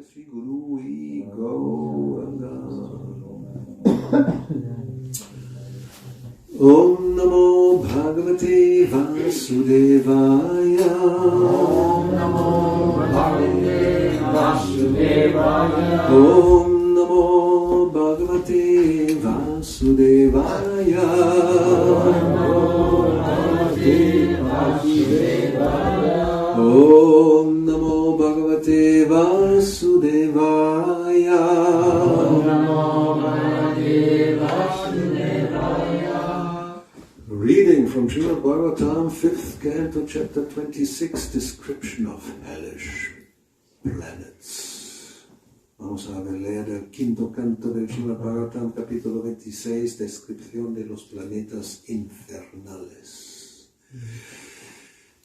Sri Guru Gauranga. Om Namo Bhagavate Vasudevaya. Om Namo Bhagavate Vasudevaya. Om Namo Bhagavate Vasudevaya. Om Namo Bhagavate Vasudevaya. Om Namo Bhagavate Vasudevaya. Reading from Srimad Bhagavatam, 5th Canto, Chapter 26, Description of Hellish Planets. Vamos a leer el quinto canto del Srimad Bhagavatam, capítulo 26, Descripción de los planetas infernales.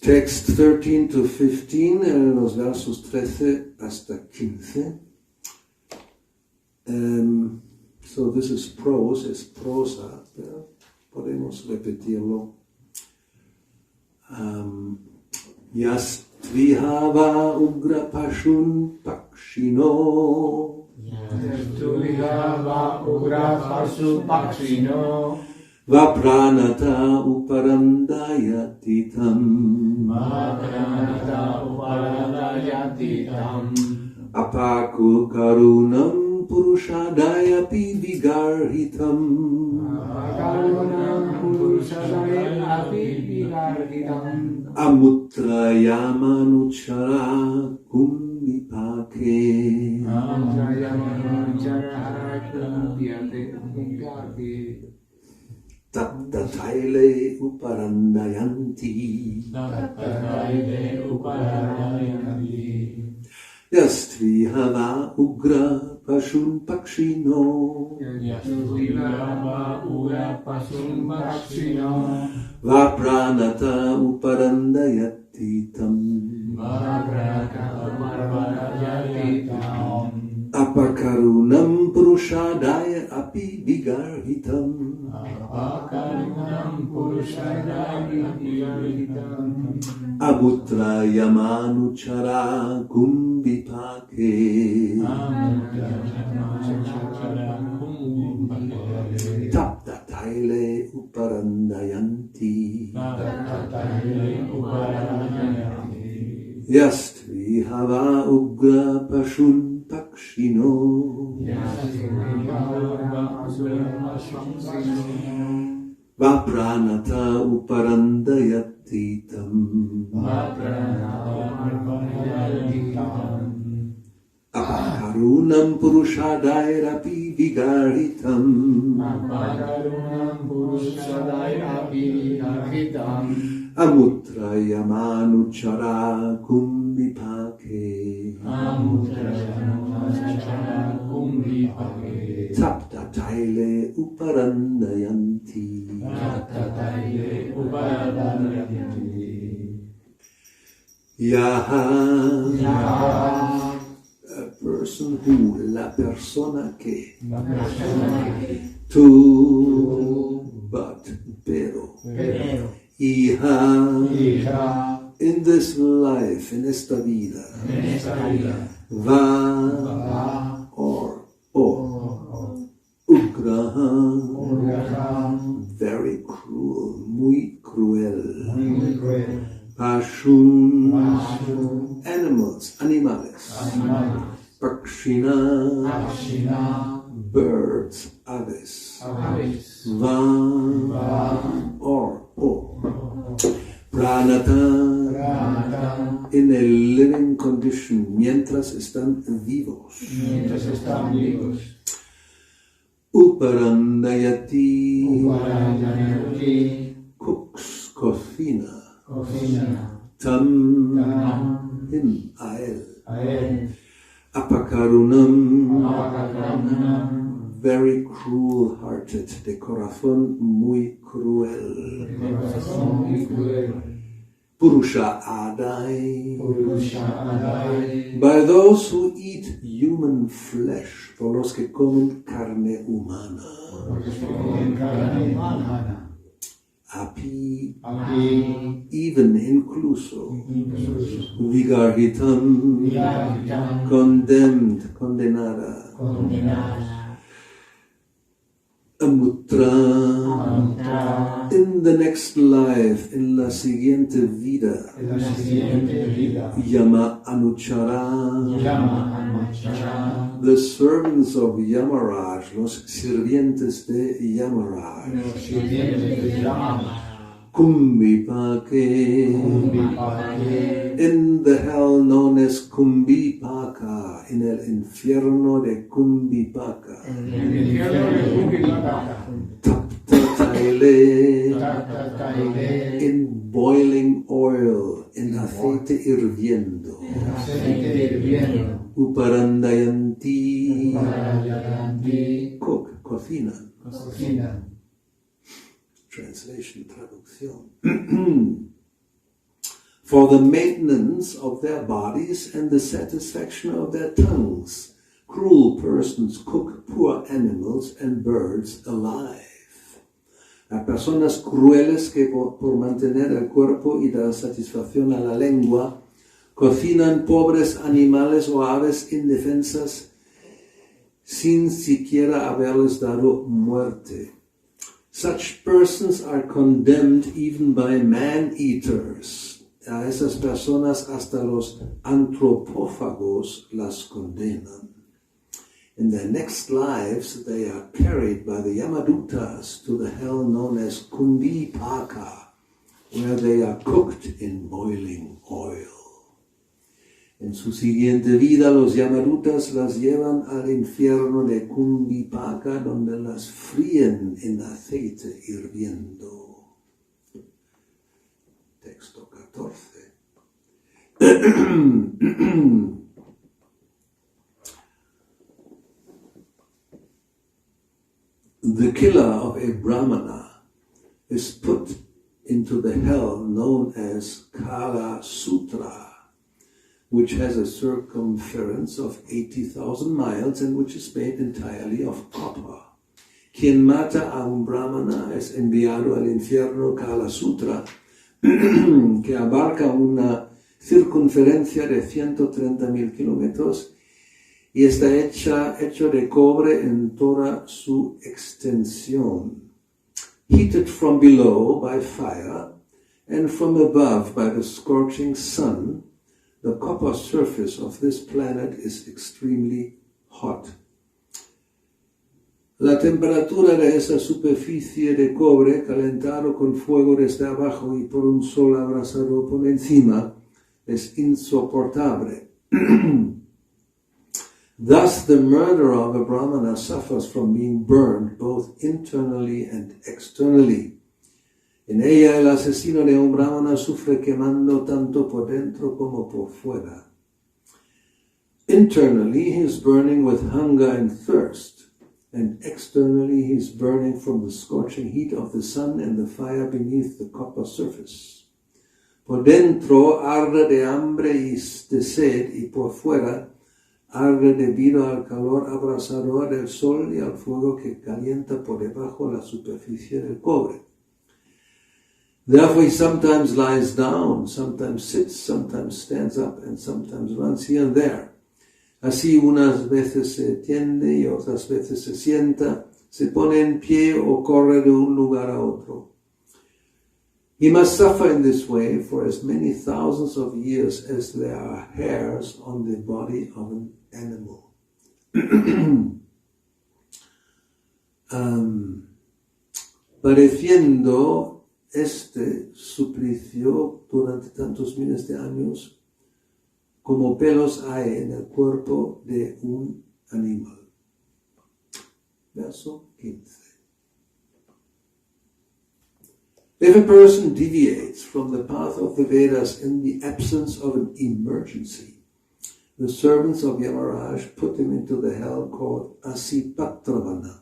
Text 13 to 15, en los versos 13 hasta 15. So this is prose, es prosa, pero podemos repetirlo. Yastvihava ugra pashun pakshino. Yastvihava ugra pashun pakshino. Vapranata uparandayatitam. Vapranata uparandayatitam. Apakul karunam purushadayapi vigarhitam. Karunam purushadayapi vigarhitam. Amutrayamanuchara kumbipake. Amutrayamanuchara kumbipake. Taptataile uparandayanti. Taptataile uparandayanti. Yastvihava ugra pashun pakshino. Yastvihava ugra pashun pakshino. Vapranata uparandayatitam. Vapranata uparandayatitam. Apakarunam purushadaya api vigarhitam. Apakarunam purushadaya api vigarhitam. Amutrayamanuchara kumbipake. Taptataile uparandayanti. Yastvihava ugra pashun pakshino. Vapranata uparandayatitam. Apakarunam purushadairapi vigarhitam. Amutrayamanuchara kumbipake. Taptataile uparandayanti. Yaha. A person who, la persona que. Tu, but, pero. Iha. In this life, en esta vida. Va. Or. Ugraha. Very cruel, muy cruel. Pashun. Animales. Pakshina. Birds. Aves. Va. Or. Pranata. In a living condition, mientras están vivos. Uparandayati. Cooks, cocina. Tam. Him, a él. Apakarunam. Very cruel-hearted, de corazón muy cruel. Purusha Adai. By those who eat human flesh, por los que comen carne humana. api, even incluso, vigarhitam, condemned, condenada, amutra, in the next life, en la siguiente vida, yama anuchara, the servants of Yamaraj, los sirvientes de Yamaraj, Kumbhipake, in the hell known as Kumbhipaka, en el infierno de Kumbhipaka, Taptataile, in boiling oil, en aceite hirviendo, Uparandayanti, cook, cocinan. Translation, traducción. For the maintenance of their bodies and the satisfaction of their tongues, cruel persons cook poor animals and birds alive. Las personas crueles que por mantener el cuerpo y dar satisfacción a la lengua, cocinan pobres animales o aves indefensas sin siquiera haberles dado muerte. Such persons are condemned even by man-eaters. A esas personas hasta los antropófagos las condenan. In their next lives, they are carried by the Yamadutas to the hell known as Kumbhipaka, where they are cooked in boiling oil. En su siguiente vida, los Yamadutas las llevan al infierno de Kumbhipaka, donde las fríen en aceite hirviendo. Texto 14. The killer of a Brahmana is put into the hell known as Kala Sutra, which has a circumference of 80,000 miles and which is made entirely of copper. Quien mata a un brahmana es enviado al infierno Kala Sutra, que abarca una circunferencia de 130,000 kilómetros y está hecho de cobre en toda su extensión. Heated from below by fire and from above by the scorching sun, the copper surface of this planet is extremely hot. La temperatura de esa superficie de cobre, calentado con fuego desde abajo y por un sol abrasador por encima, es insoportable. Thus, the murderer of a Brahmana suffers from being burned both internally and externally. En ella, el asesino de un Brahmana sufre quemando tanto por dentro como por fuera. Internally, he is burning with hunger and thirst, and externally, he is burning from the scorching heat of the sun and the fire beneath the copper surface. Por dentro, arde de hambre y de sed, y por fuera, arde debido al calor abrasador del sol y al fuego que calienta por debajo la superficie del cobre. Therefore he sometimes lies down, sometimes sits, sometimes stands up, and sometimes runs here and there. Así unas veces se tiende y otras veces se sienta, se pone en pie o corre de un lugar a otro. He must suffer in this way for as many thousands of years as there are hairs on the body of an animal. Padeciendo este suplicio durante tantos miles de años como pelos hay en el cuerpo de un animal. Verso 15. If a person deviates from the path of the Vedas in the absence of an emergency, the servants of Yamaraj put him into the hell called Asipatravana,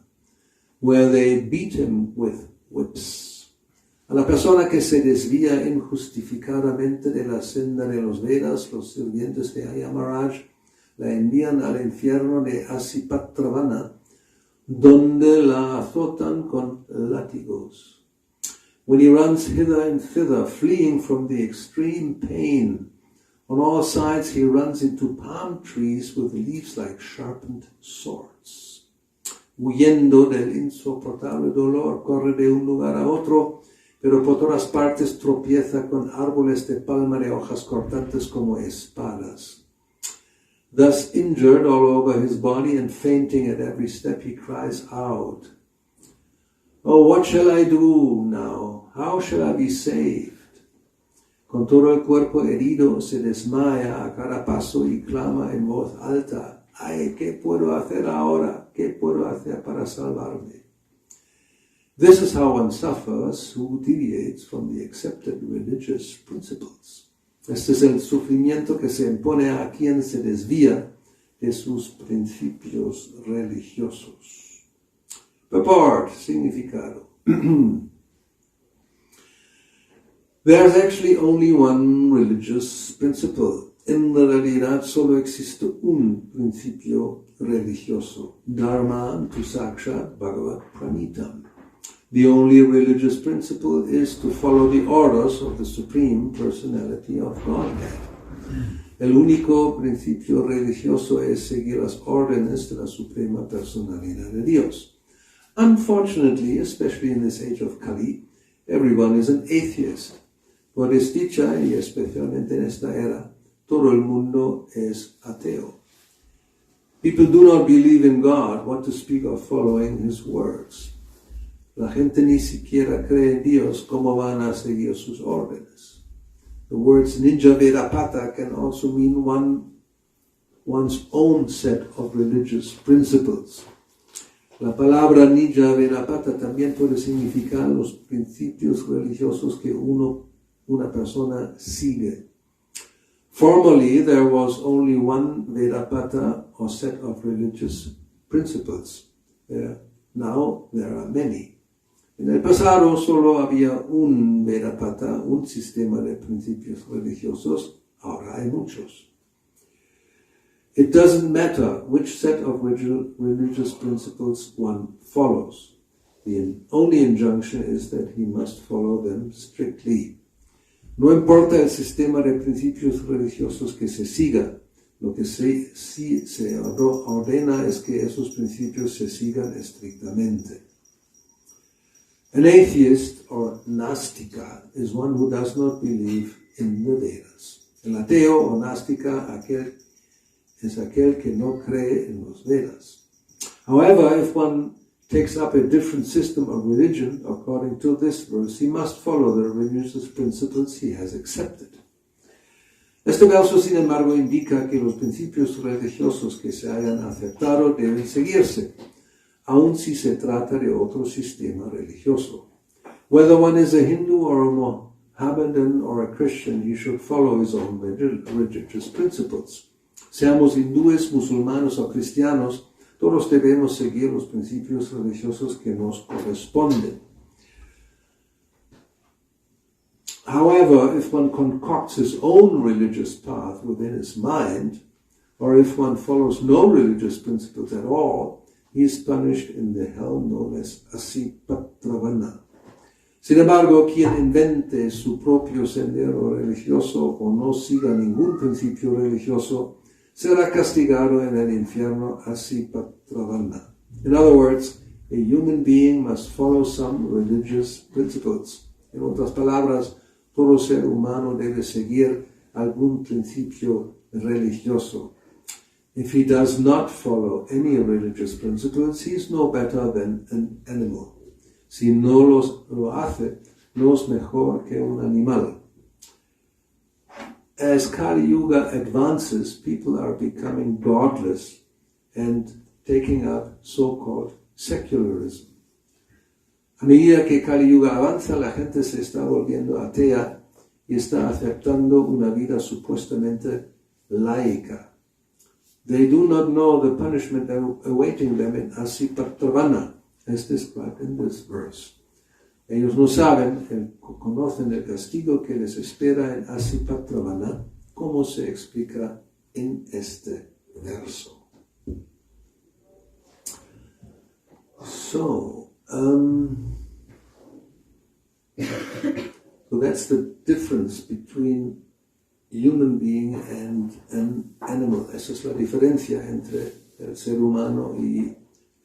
where they beat him with whips. A la persona que se desvía injustificadamente de la senda de los Vedas, los sirvientes de Yamaraj la envían al infierno de Asipatravana, donde la azotan con látigos. when he runs hither and thither, fleeing from the extreme pain. On all sides he runs into palm trees with leaves like sharpened swords. Huyendo del insoportable dolor, corre de un lugar a otro, pero por todas partes tropieza con árboles de palma de hojas cortantes como espadas. Thus injured all over his body and fainting at every step, he cries out, "Oh, what shall I do now? How shall I be saved?" Con todo el cuerpo herido se desmaya a cada paso y clama en voz alta, "Ay, ¿qué puedo hacer ahora? ¿Qué puedo hacer para salvarme?" This is how one suffers who deviates from the accepted religious principles. Este es el sufrimiento que se impone a quien se desvía de sus principios religiosos. Purport, significado. There's actually only one religious principle. En realidad solo existe un principio religioso. Dharma tu sakshat bhagavat pranitam. The only religious principle is to follow the orders of the Supreme Personality of Godhead. El único principio religioso es seguir las órdenes de la Suprema Personalidad de Dios. Unfortunately, especially in this age of Kali, everyone is an atheist. Por desdicha, y especialmente en esta era, todo el mundo es ateo. People do not believe in God, what to speak of following His words. La gente ni siquiera cree en Dios, ¿cómo van a seguir sus órdenes? The words ninja vedapata can also mean one's own set of religious principles. La palabra ninja vedapata también puede significar los principios religiosos que una persona sigue. Formerly, there was only one vedapata or set of religious principles. Now there are many. En el pasado solo había un Vedapata, un sistema de principios religiosos, ahora hay muchos. It doesn't matter which set of religious principles one follows. The only injunction is that he must follow them strictly. No importa el sistema de principios religiosos que se siga, lo que se ordena es que esos principios se sigan estrictamente. An atheist or nástica is one who does not believe in the Vedas. El ateo o nástica es aquel que no cree en los Vedas. However, if one takes up a different system of religion, according to this verse, he must follow the religious principles he has accepted. Este verso, sin embargo, indica que los principios religiosos que se hayan aceptado deben seguirse, aun si se trata de otro sistema religioso. Whether one is a Hindu or a Mohammedan or a Christian, he should follow his own religious principles. Seamos hindúes, musulmanes o cristianos, todos debemos seguir los principios religiosos que nos corresponden. However, if one concocts his own religious path within his mind, or if one follows no religious principles at all, he is punished in the hell known as Asipatravana. Sin embargo, quien invente su propio sendero religioso o no siga ningún principio religioso, será castigado en el infierno Asipatravana. In other words, a human being must follow some religious principles. En otras palabras, todo ser humano debe seguir algún principio religioso. If he does not follow any religious principles, he is no better than an animal. Si no lo hace, no es mejor que un animal. As Kali Yuga advances, people are becoming godless and taking up so-called secularism. A medida que Kali Yuga avanza, la gente se está volviendo atea y está aceptando una vida supuestamente laica. They do not know the punishment awaiting them in Asipatravana, as described in this verse. Ellos no conocen el castigo que les espera en Asipatravana, como se explica en este verso. So, that's the difference between human being and an animal. Esa es la diferencia entre el ser humano y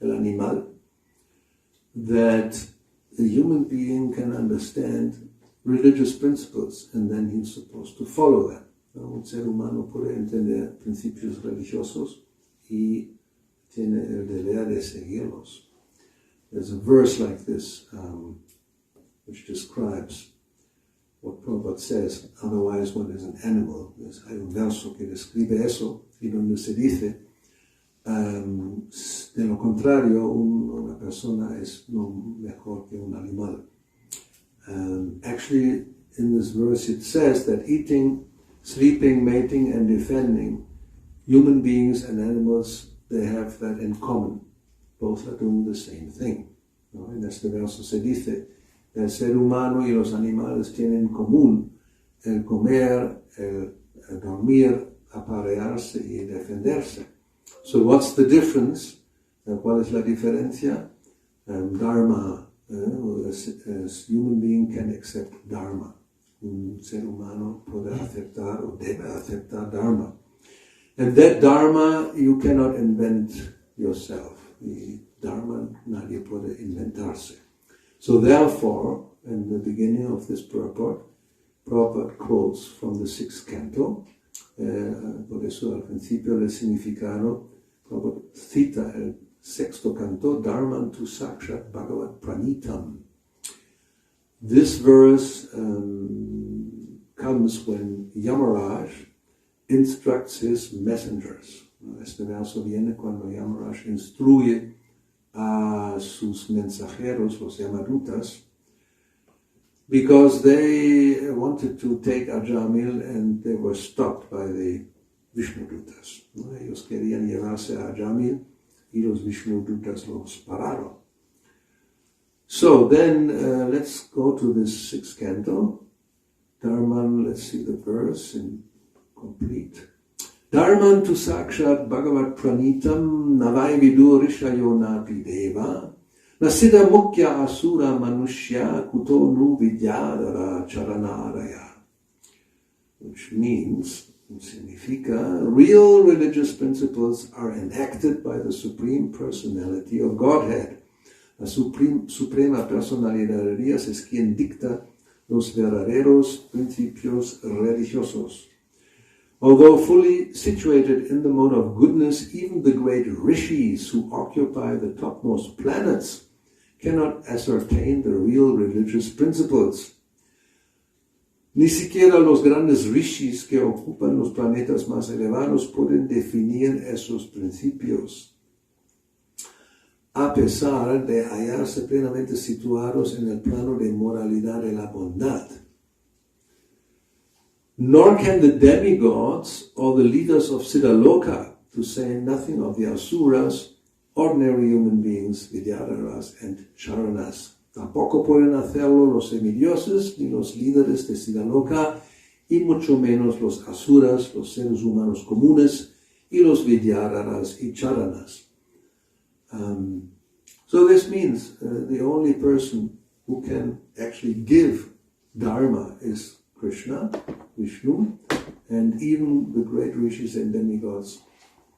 el animal. That the human being can understand religious principles and then he's supposed to follow them. Un ser humano puede entender principios religiosos y tiene el deber de seguirlos. There's a verse like this which describes what Prabhupada says, otherwise one is an animal. Hay un verso que describe eso y donde se dice, de lo contrario, una persona es no mejor que un animal. Actually, in this verse it says that eating, sleeping, mating and defending, human beings and animals, they have that in common. Both are doing the same thing. ¿No? En este verso se dice, el ser humano y los animales tienen en común el comer, el dormir, aparearse y defenderse. So what's the difference? ¿Cuál es la diferencia? Dharma. A human being can accept dharma. Un ser humano puede aceptar o debe aceptar dharma. And that dharma you cannot invent yourself. Y dharma nadie puede inventarse. So therefore, in the beginning of this purport, Prabhupada quotes from the 6th canto. Por eso al principio del significado, Prabhupada cita el 6º canto, Dharman tu Sakshat Bhagavat Pranitam. This verse comes when Yamaraj instructs his messengers. Este verso viene cuando Yamaraj instruye a sus mensajeros, los Yamadutas, because they wanted to take Ajamil and they were stopped by the Vishnudutas. Ellos querían llevarse a Ajamil y los Vishnudutas los pararon. So then let's go to this 6th canto. Dharman, let's see the verse in complete. Dharman tu sakshat bhagavat pranitam navai vidur rishayonapi deva nasida mukhya asura manushya kuto nu vidyadara charanaraya. Which means, significa, real religious principles are enacted by the Supreme Personality of Godhead. La Suprema Personalidad de Dios es quien dicta los verdaderos principios religiosos. Although fully situated in the mode of goodness, even the great rishis who occupy the topmost planets cannot ascertain the real religious principles. Ni siquiera los grandes rishis que ocupan los planetas más elevados pueden definir esos principios, a pesar de hallarse plenamente situados en el plano de moralidad de la bondad. Nor can the demigods or the leaders of Siddhaloka, to say nothing of the asuras, ordinary human beings, vidyadharas and charanas. Tampoco pueden hacerlo los semidioses ni los líderes de Siddhaloka, y mucho menos los asuras, los seres humanos comunes, y los vidyadharas y charanas. So this means the only person who can actually give dharma is Krishna, Vishnu, and even the great rishis and demigods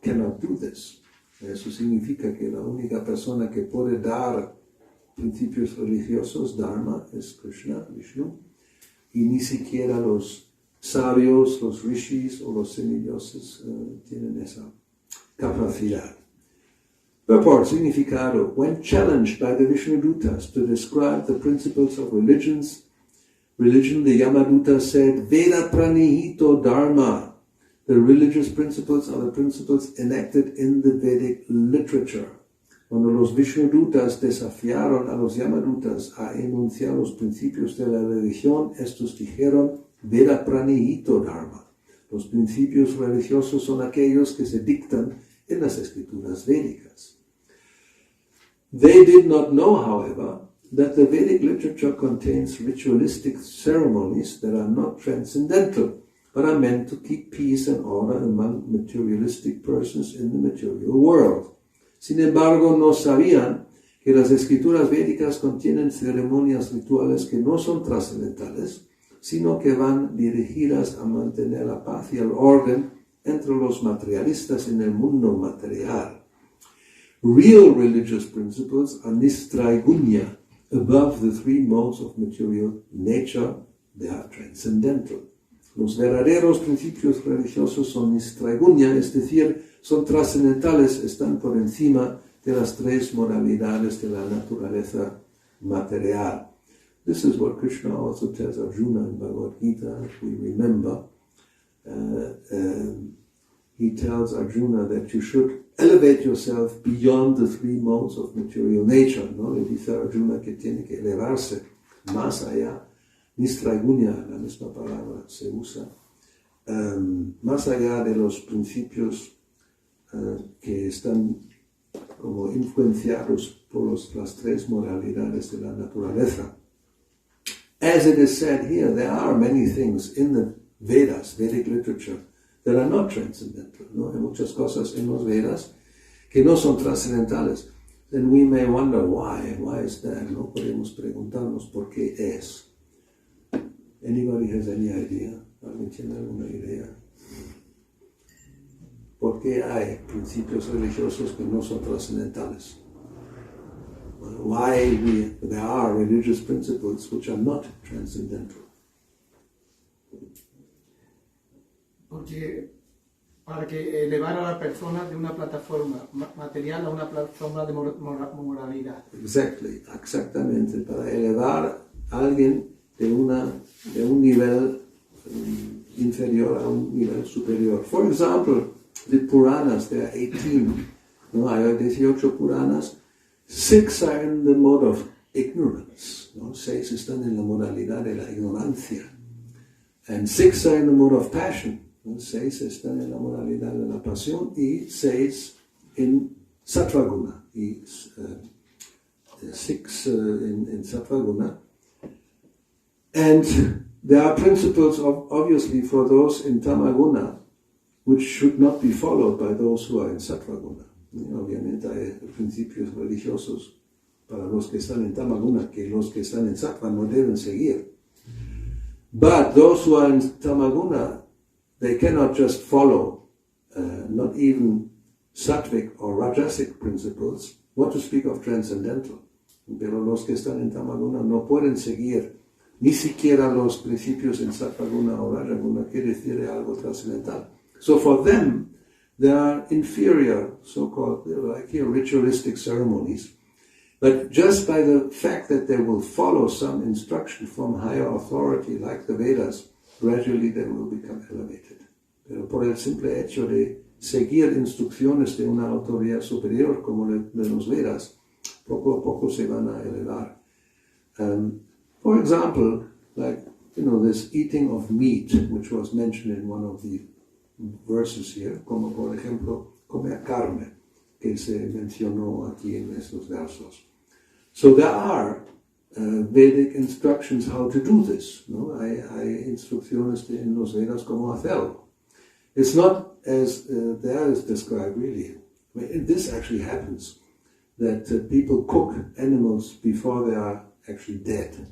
cannot do this. Eso significa que la única persona que puede dar principios religiosos, dharma, es Krishna, Vishnu, y ni siquiera los sabios, los rishis o los semidioses tienen esa capacidad. Purport, significado. When challenged by the Vishnudutas to describe the principles of religion, the Yamaduta said, Veda pranihito dharma. The religious principles are the principles enacted in the Vedic literature. Cuando los Vishnudutas desafiaron a los Yamadutas a enunciar los principios de la religión, estos dijeron, Veda pranihito dharma. Los principios religiosos son aquellos que se dictan en las escrituras védicas. They did not know, however, that the Vedic literature contains ritualistic ceremonies that are not transcendental, but are meant to keep peace and order among materialistic persons in the material world. Sin embargo, no sabían que las escrituras védicas contienen ceremonias rituales que no son trascendentales, sino que van dirigidas a mantener la paz y el orden entre los materialistas en el mundo material. Real religious principles are nistraigunya, above the three modes of material nature. They are transcendental. Los verdaderos principios religiosos son nistraigunya, es decir, son trascendentales, están por encima de las tres modalidades de la naturaleza material. This is what Krishna also tells Arjuna in Bhagavad Gita, if we remember. He tells Arjuna that you should elevate yourself beyond the three modes of material nature. ¿No? Le dice a Arjuna que tiene que elevarse más allá. Nistraigunya, la misma palabra se usa, más allá de los principios que están como influenciados por las tres modalidades de la naturaleza. As it is said here, there are many things in the Vedas, Vedic literature, that are not transcendental. ¿No? Hay muchas cosas en los Vedas que no son trascendentales. Then we may wonder why is that? ¿No? Podemos preguntarnos por qué es. Anybody has any idea? ¿Alguien tiene alguna idea? ¿Por qué hay principios religiosos que no son trascendentales? Why there are religious principles which are not transcendental? Porque para que elevar a la persona de una plataforma material a una plataforma de moralidad. Exactamente, para elevar a alguien de un nivel inferior a un nivel superior. For example, the Puranas, there are 18. No, hay 18 Puranas. 6 are in the mode of ignorance. No? 6 están en la modalidad de la ignorancia. And 6 are in the mode of passion. ¿No? 6 están en la modalidad de la pasión y 6 en Sattvaguna. Y 6 in Sattvaguna. And there are principles, obviously, for those in Tamaguna, which should not be followed by those who are in Sattvaguna. Obviamente hay principios religiosos para los que están en Tamaguna que los que están en Sattva no deben seguir. But those who are in Tamaguna, they cannot just follow, not even Sattvic or Rajasic principles, what to speak of transcendental. Pero los que están en Tamaguna no pueden seguir ni siquiera los principios en Sattvaguna o Rajaguna que refiere a algo trascendental. So for them, there are inferior, so-called, like here, ritualistic ceremonies. But just by the fact that they will follow some instruction from higher authority, like the Vedas, gradually they will become elevated. Pero por el simple hecho de seguir instrucciones de una autoridad superior, como de los Vedas, poco a poco se van a elevar. For example, like, this eating of meat, which was mentioned in one of the verses here, como por ejemplo, comer carne, que se mencionó aquí en estos versos. So there are Vedic instructions how to do this. ¿No? Hay instrucciones en los Vedas cómo hacerlo. It's not as there is described, really. I mean, this actually happens, that people cook animals before they are actually dead.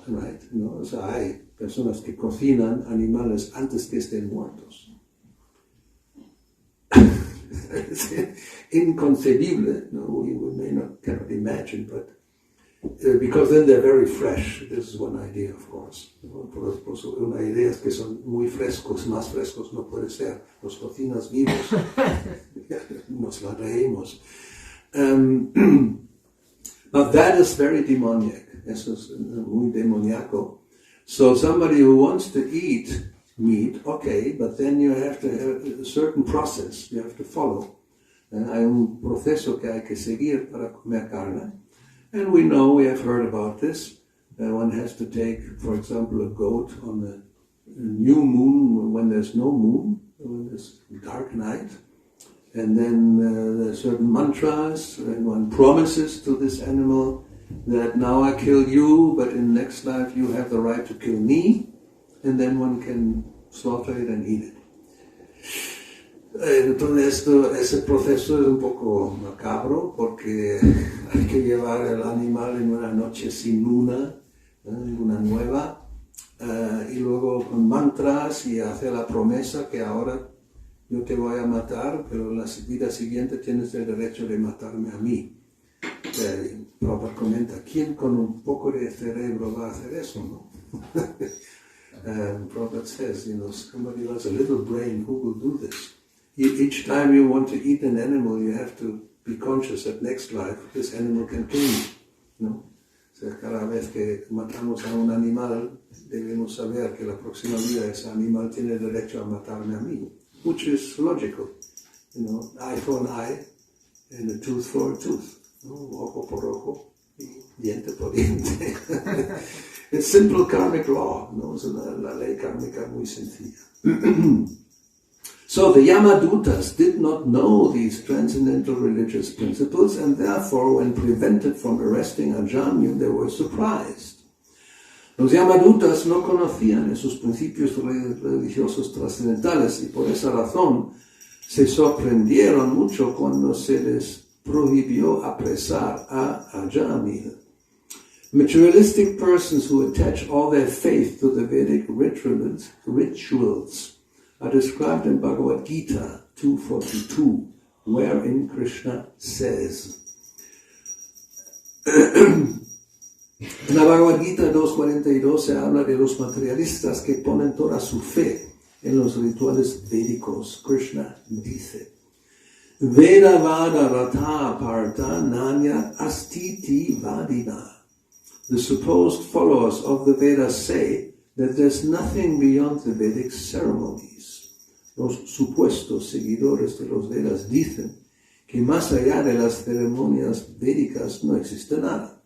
Right? ¿No? O sea, hay personas que cocinan animales antes que estén muertos. It's inconcebible. No, we cannot imagine, but because then they're very fresh. This is one idea, of course. Una idea es que son muy frescos, más frescos no puede ser. Los cocinas vivos. Nos la reímos. But that is very demoniac. Eso es muy demoníaco. So somebody who wants to eat meat, okay, but then you have to have a certain process you have to follow. Hay un proceso que hay que seguir para comer carne. And we have heard about this. One has to take, for example, a goat on the new moon when there's no moon, when there's dark night. And then there are certain mantras, and one promises to this animal that now I kill you, but in next life you have the right to kill me, and then one can slaughter it and eat it. Entonces ese proceso es un poco macabro porque hay que llevar el animal en una noche sin luna, en luna nueva, y luego con mantras y hacer la promesa que ahora yo te voy a matar, pero en la vida siguiente tienes el derecho de matarme a mí. Prabhupada comenta, ¿quién con un poco de cerebro va a hacer eso, no? Prabhupada says, somebody who has a little brain, who will do this? Each time you want to eat an animal, you have to be conscious that next life, this animal can kill you, ¿no? O sea, cada vez que matamos a un animal, debemos saber que la próxima vida ese animal tiene derecho a matarme a mí, which is logical. Eye for an eye and a tooth for a tooth. ¿No? Ojo por ojo y diente por diente. It's simple karmic law, ¿no? Es la ley kármica muy sencilla. So the Yamadutas did not know these transcendental religious principles, and therefore, when prevented from arresting Ajamu, they were surprised. Los Yamadutas no conocían esos principios religiosos trascendentales y por esa razón se sorprendieron mucho cuando se les prohibió apresar a Ajamil. Materialistic persons who attach all their faith to the Vedic rituals are described in Bhagavad Gita 2.42, wherein Krishna says, en la Bhagavad Gita 2.42 se habla de los materialistas que ponen toda su fe en los rituales védicos. Krishna dice, Veda vada rata parta nanya astiti vadina. The supposed followers of the Vedas say that there's nothing beyond the Vedic ceremonies. Los supuestos seguidores de los Vedas dicen que más allá de las ceremonias védicas no existe nada.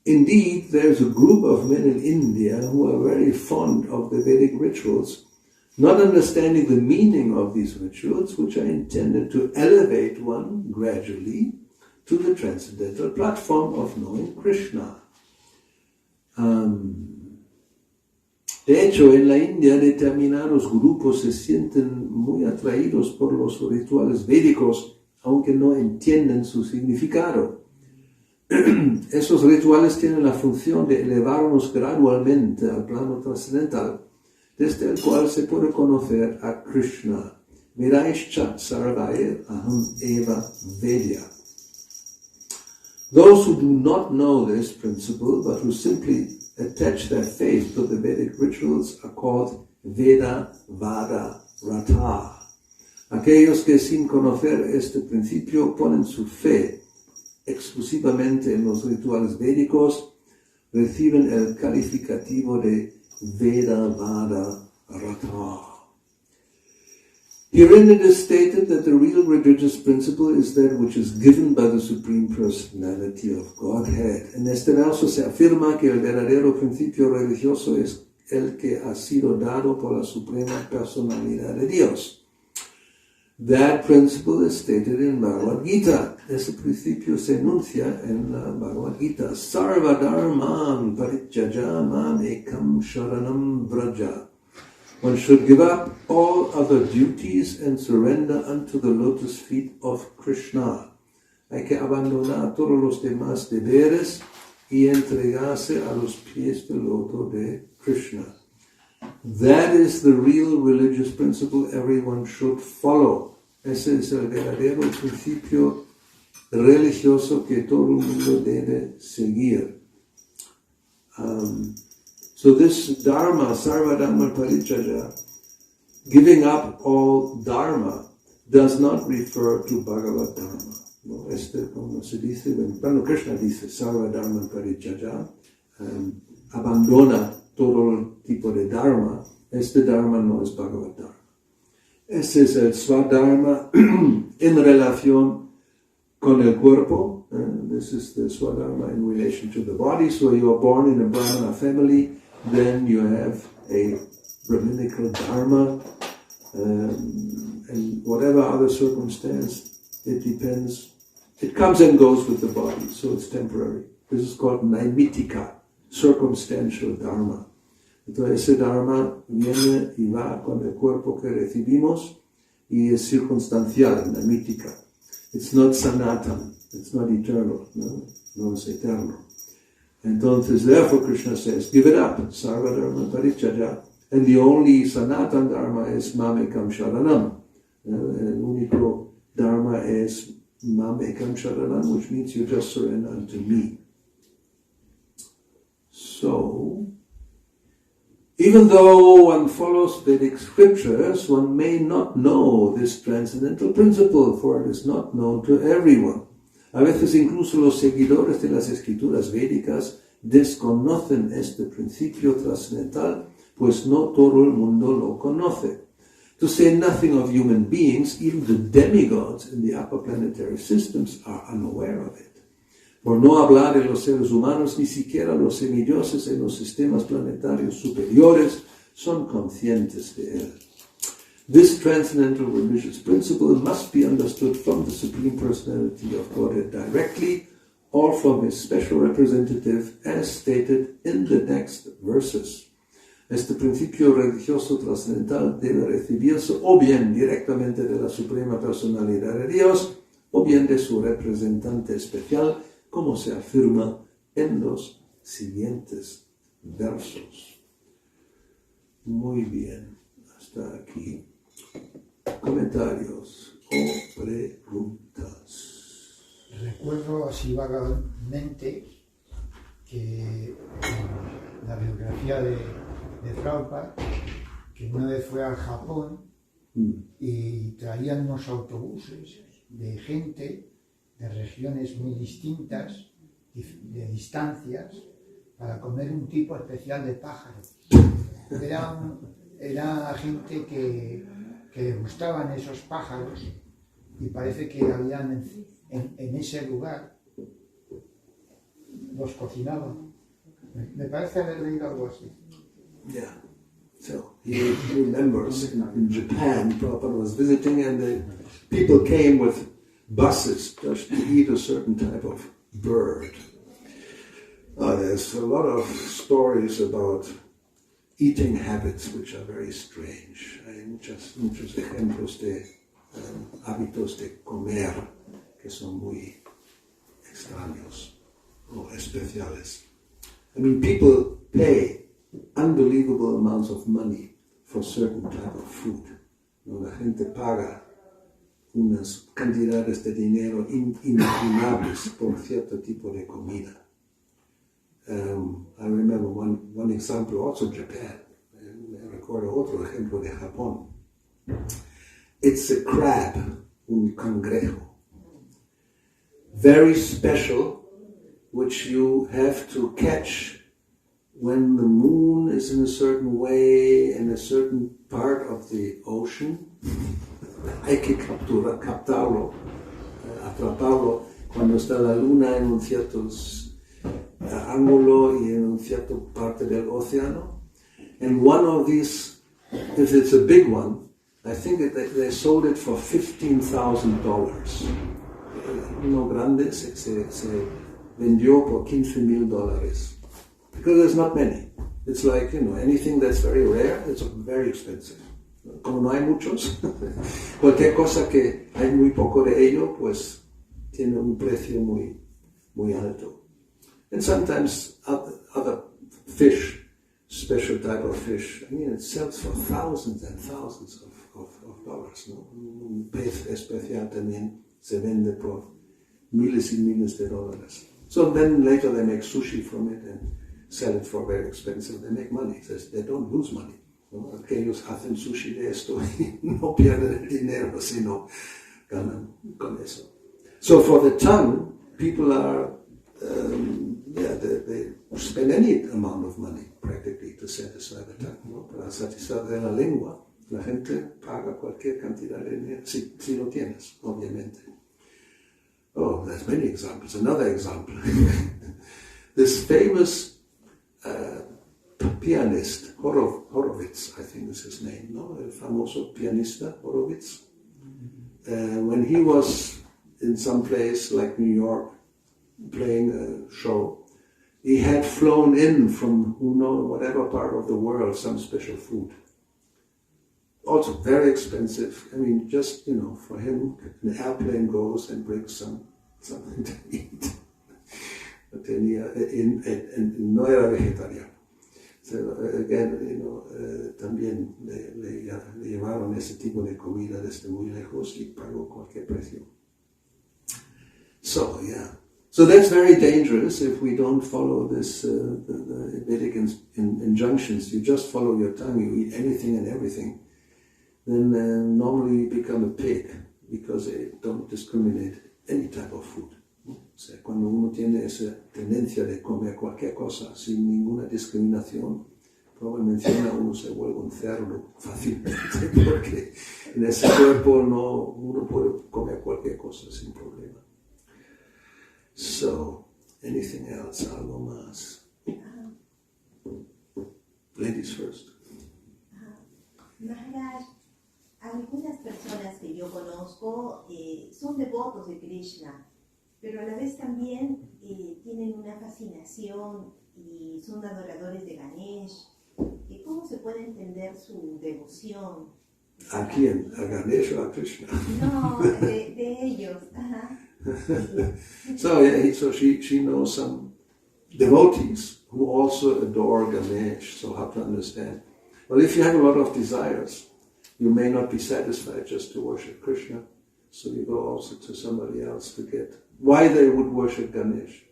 Indeed, there's a group of men in India who are very fond of the Vedic rituals, not understanding the meaning of these rituals, which are intended to elevate one gradually to the transcendental platform of knowing Krishna. De hecho, en la India determinados grupos se sienten muy atraídos por los rituales védicos, aunque no entienden su significado. Esos rituales tienen la función de elevarnos gradualmente al plano trascendental, desde el cual se puede conocer a Krishna. Viraischa sarvaya aham eva vedya. Those who do not know this principle, but who simply attach their faith to the Vedic rituals, are called Veda Vada Rata. Aquellos que sin conocer este principio ponen su fe exclusivamente en los rituales védicos, reciben el calificativo de Veda Vada Rata. Herein it is stated that the real religious principle is that which is given by the Supreme Personality of Godhead. En este verso se afirma que el verdadero principio religioso es el que ha sido dado por la Suprema Personalidad de Dios. That principle is stated in Bhagavad Gita. Ese principio se enuncia en la Bhagavad Gita. Sarva dharman parityaja mam ekam sharanam vraja. One should give up all other duties and surrender unto the lotus feet of Krishna. Hay que abandonar todos los demás deberes y entregarse a los pies del loto de Krishna. That is the real religious principle everyone should follow. Ese es el verdadero principio religioso que todo el mundo debe seguir. So this dharma, sarva dharma parityaja, giving up all dharma, does not refer to Bhagavad Dharma. No, como se dice, cuando Krishna dice sarva dharma parityaja, abandona todo tipo de dharma, este dharma no es Bhagavad Dharma. Ese es el swadharma en relación con el cuerpo. This is the swadharma in relation to the body. So you are born in a Brahmana family, then you have a Brahminical dharma, and whatever other circumstance, it depends. It comes and goes with the body, so it's temporary. This is called naimitika, circumstantial dharma. Entonces ese dharma viene y va con el cuerpo que recibimos y es circunstancial, naimitika. It's not sanatan, it's not eternal, no es eterno. Entonces, therefore, Krishna says, give it up, sarva dharma parityajya, and the only sanatan dharma is mamekam sharanam. El único dharma es mamekam sharanam, which means you just surrender unto me. So, even though one follows Vedic scriptures, one may not know this transcendental principle, for it is not known to everyone. A veces incluso los seguidores de las escrituras védicas desconocen este principio trascendental, pues no todo el mundo lo conoce. To say nothing of human beings, even the demigods in the upper planetary systems are unaware of it. Por no hablar de los seres humanos, ni siquiera los semidioses en los sistemas planetarios superiores son conscientes de él. This transcendental religious principle must be understood from the Supreme Personality of Godhead directly, or from his special representative, as stated in the next verses. Este principio religioso trascendental debe recibirse o bien directamente de la Suprema Personalidad de Dios, o bien de su representante especial, como se afirma en los siguientes versos. Muy bien, hasta aquí. Comentarios o preguntas. Recuerdo así vagamente que en la biografía de Prabhupada, que una vez fue al Japón y traían unos autobuses de gente de regiones muy distintas, de distancias, para comer un tipo especial de pájaros. Era gente que le gustaban esos pájaros y parece que habían en ese lugar, los cocinaban. Me parece haber leído algo así. Yeah. So he remembers in Japan, Prabhupada was visiting, and the people came with buses just to eat a certain type of bird. There's a lot of stories about eating habits which are very strange. Hay muchos ejemplos de hábitos de comer que son muy extraños o especiales. I mean, people pay unbelievable amounts of money for certain type of food. La gente paga unas cantidades de dinero inimaginables por cierto tipo de comida. I remember one example, also Japan. Recuerdo otro ejemplo de Japón. It's a crab, un cangrejo. Very special, which you have to catch when the moon is in a certain way in a certain part of the ocean. Hay que captarlo, atraparlo cuando está la luna en un cierto ángulo y en un cierto parte del océano. And one of these, if it's a big one, I think they sold it for $15,000. Uno grande se vendió por $15,000. Because there's not many. It's like, anything that's very rare, it's very expensive. Como no hay muchos, cualquier cosa que hay muy poco de ello, pues tiene un precio muy, muy alto. And sometimes other fish, special type of fish, it sells for thousands and thousands of dollars. ¿No? Un pez especial también se vende por miles y miles de dólares. So then later they make sushi from it and sell it for very expensive. They make money. They don't lose money. ¿No? Aquellos hacen sushi de esto y no pierden el dinero, sino ganan con eso. So for the tongue, people are, they spend any amount of money practically to satisfy the tongue. ¿No? Para satisfacer la lengua, la gente paga cualquier cantidad de dinero, si lo tienes, obviamente. Oh, there's many examples. Another example. This famous pianist, Horowitz, I think is his name, no? El famoso pianista Horowitz. When he was in some place like New York playing a show, he had flown in from whatever part of the world some special food. Also very expensive. Just, for him, an airplane goes and brings something to eat. No era vegetariano. So, again, también le llevaron ese tipo de comida desde muy lejos y pagó cualquier precio. So, yeah. So that's very dangerous if we don't follow this, the Vedic injunctions. You just follow your tongue, you eat anything and everything. Then normally you become a pig because they don't discriminate any type of food. O sea, cuando uno tiene esa tendencia de comer cualquier cosa sin ninguna discriminación, probablemente uno se vuelve un cerdo fácilmente, porque en ese cuerpo uno puede comer cualquier cosa sin problema. So, anything else? Algo más. Ladies first. Maharaj, algunas personas que yo conozco son devotos de Krishna, pero a la vez también tienen una fascinación y son adoradores de Ganesh. ¿Cómo se puede entender su devoción? ¿A quién? ¿A Ganesh o a Krishna? No, de ellos. Ajá. So she knows some devotees who also adore Ganesh, so how to understand. Well, if you have a lot of desires, you may not be satisfied just to worship Krishna, so you go also to somebody else to get why they would worship Ganesh.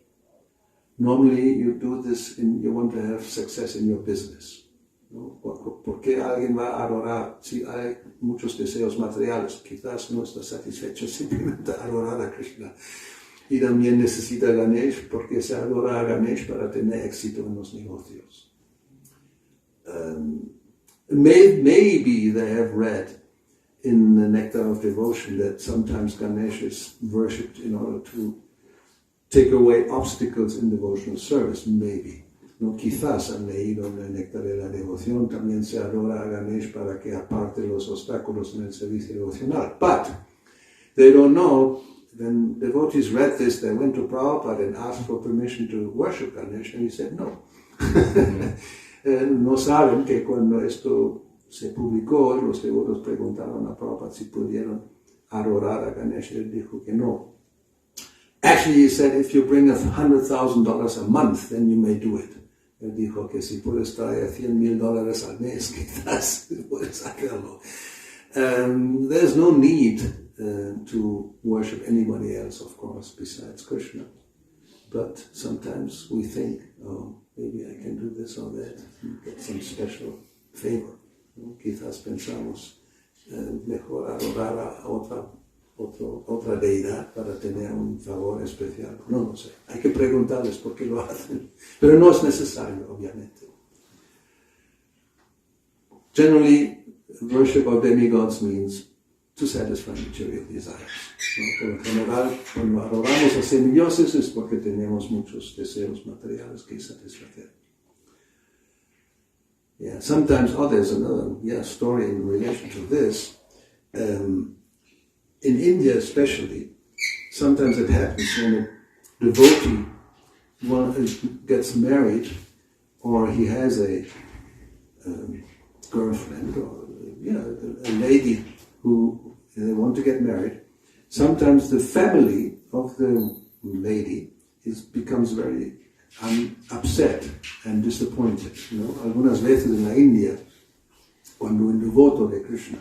Normally you do this you want to have success in your business. ¿No? ¿Por qué alguien va a adorar si hay muchos deseos materiales? Quizás no está satisfecho simplemente adorar a Krishna. Y también necesita Ganesh porque se adora a Ganesh para tener éxito en los negocios. Maybe they have read in the Nectar of Devotion that sometimes Ganesh is worshipped in order to take away obstacles in devotional service. Maybe. No, quizás han leído en el Néctar de la Devoción, también se adora a Ganesh para que aparte los obstáculos en el servicio devocional. But they don't know, when devotees read this, they went to Prabhupada and asked for permission to worship Ganesh, and he said no. No saben que cuando esto se publicó, los devotos preguntaron a Prabhupada si pudieron adorar a Ganesh, él dijo que no. Actually, he said, if you bring $100,000 a month, then you may do it. Él dijo que si puedes traer $100,000 al mes, quizás puedes hacerlo. There's no need to worship anybody else, of course, besides Krishna. But sometimes we think, oh, maybe I can do this or that, and get some special favor. ¿No? Quizás pensamos mejor adorar a otra deidad para tener un favor especial. No lo sé. Hay que preguntarles por qué lo hacen. Pero no es necesario, obviamente. Generally, worship of demigods means to satisfy material desires. ¿No? Pero en general, cuando adoramos a semidioses es porque tenemos muchos deseos materiales que satisfacer. Yeah, sometimes, there's another story in relation to this. In India especially, sometimes it happens when a devotee gets married or he has a girlfriend or a lady who they want to get married. Sometimes the family of the lady becomes very upset and disappointed. You know? Algunas veces en la India, cuando un devoto de Krishna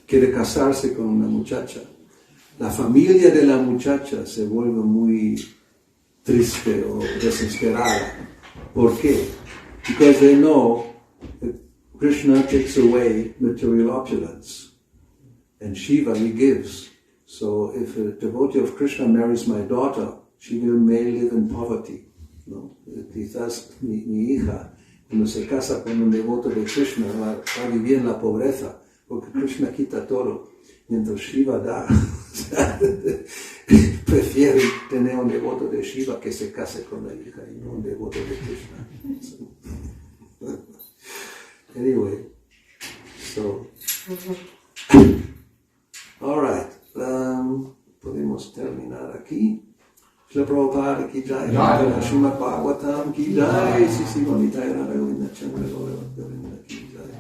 quiere casarse con una muchacha, la familia de la muchacha se vuelve muy triste o desesperada. ¿Por qué? Because they know that Krishna takes away material opulence and Shiva he gives. So if a devotee of Krishna marries my daughter, she may live in poverty. ¿No? Quizás mi hija, cuando se casa con un devoto de Krishna, va a vivir en la pobreza, porque Krishna quita todo, mientras Shiva da. Prefiere tener un devoto de Shiva que se case con la hija y no un devoto de Krishna. Anyway, so, all right, podemos terminar aquí. Shila Prabhupada ki jai, Srimad Bhagavatam ki jai, Sisi Vanitaya Govinda Chandra Govinda ki jai.